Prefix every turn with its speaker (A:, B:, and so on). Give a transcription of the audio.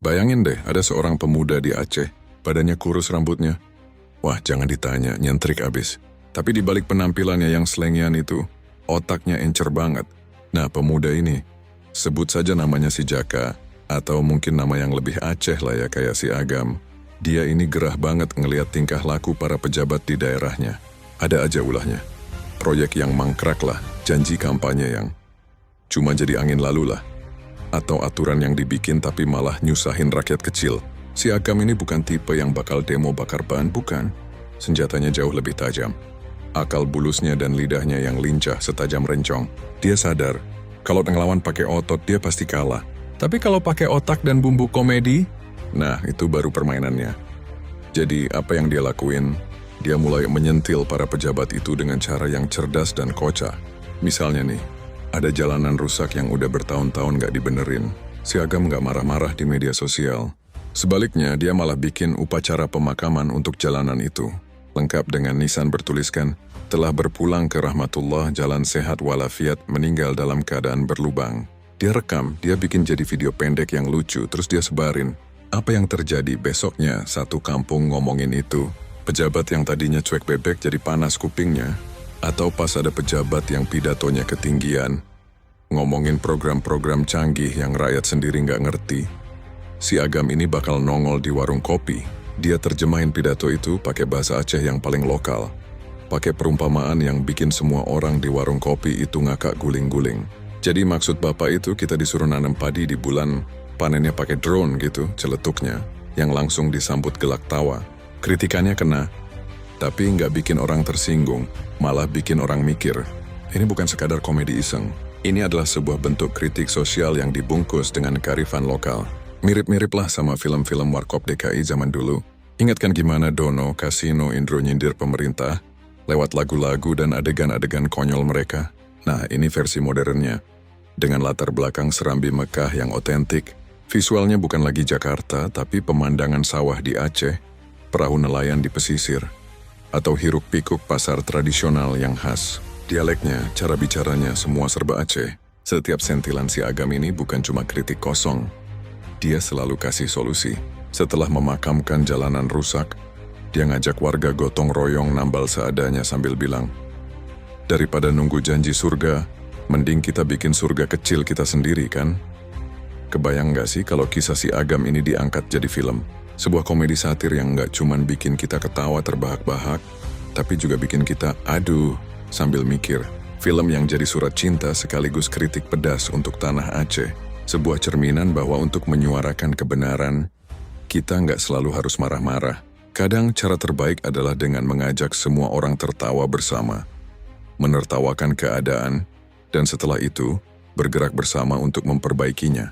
A: Bayangin deh, ada seorang pemuda di Aceh, badannya kurus rambutnya. Wah, jangan ditanya, nyentrik abis. Tapi di balik penampilannya yang slengian itu, otaknya encer banget. Nah, pemuda ini, sebut saja namanya si Jaka, atau mungkin nama yang lebih Aceh lah ya, kayak si Agam. Dia ini gerah banget ngeliat tingkah laku para pejabat di daerahnya. Ada aja ulahnya. Proyek yang mangkrak lah, janji kampanye yang cuma jadi angin lalu lah. Atau aturan yang dibikin tapi malah nyusahin rakyat kecil. Si Agam ini bukan tipe yang bakal demo bakar ban, bukan. Senjatanya jauh lebih tajam. Akal bulusnya dan lidahnya yang lincah setajam rencong. Dia sadar, kalau ngelawan pakai otot dia pasti kalah. Tapi kalau pakai otak dan bumbu komedi, nah itu baru permainannya. Jadi apa yang dia lakuin? Dia mulai menyentil para pejabat itu dengan cara yang cerdas dan kocak. Misalnya nih, ada jalanan rusak yang udah bertahun-tahun gak dibenerin. Si Agam gak marah-marah di media sosial. Sebaliknya, dia malah bikin upacara pemakaman untuk jalanan itu. Lengkap dengan nisan bertuliskan, telah berpulang ke rahmatullah, jalan sehat walafiat, meninggal dalam keadaan berlubang. Dia rekam, dia bikin jadi video pendek yang lucu, terus dia sebarin. Apa yang terjadi besoknya, satu kampung ngomongin itu. Pejabat yang tadinya cuek bebek jadi panas kupingnya. Atau pas ada pejabat yang pidatonya ketinggian, ngomongin program-program canggih yang rakyat sendiri nggak ngerti. Si Agam ini bakal nongol di warung kopi. Dia terjemahin pidato itu pakai bahasa Aceh yang paling lokal. Pakai perumpamaan yang bikin semua orang di warung kopi itu ngakak guling-guling. Jadi maksud bapak itu kita disuruh nanam padi di bulan panennya pakai drone gitu, celetuknya, yang langsung disambut gelak tawa. Kritikannya kena. Tapi nggak bikin orang tersinggung, malah bikin orang mikir. Ini bukan sekadar komedi iseng. Ini adalah sebuah bentuk kritik sosial yang dibungkus dengan kearifan lokal. Mirip-mirip lah sama film-film Warkop DKI zaman dulu. Ingatkan gimana Dono, Kasino, Indro nyindir pemerintah, lewat lagu-lagu dan adegan-adegan konyol mereka. Nah, ini versi modernnya. Dengan latar belakang Serambi Mekah yang otentik. Visualnya bukan lagi Jakarta, tapi pemandangan sawah di Aceh, perahu nelayan di pesisir, atau hiruk-pikuk pasar tradisional yang khas. Dialeknya, cara bicaranya, semua serba Aceh. Setiap sentilan si Agam ini bukan cuma kritik kosong. Dia selalu kasih solusi. Setelah memakamkan jalanan rusak, dia ngajak warga gotong royong nambal seadanya sambil bilang, daripada nunggu janji surga, mending kita bikin surga kecil kita sendiri kan? Kebayang gak sih kalau kisah si Agam ini diangkat jadi film? Sebuah komedi satir yang gak cuman bikin kita ketawa terbahak-bahak, tapi juga bikin kita aduh sambil mikir. Film yang jadi surat cinta sekaligus kritik pedas untuk tanah Aceh. Sebuah cerminan bahwa untuk menyuarakan kebenaran, kita gak selalu harus marah-marah. Kadang cara terbaik adalah dengan mengajak semua orang tertawa bersama, menertawakan keadaan, dan setelah itu bergerak bersama untuk memperbaikinya.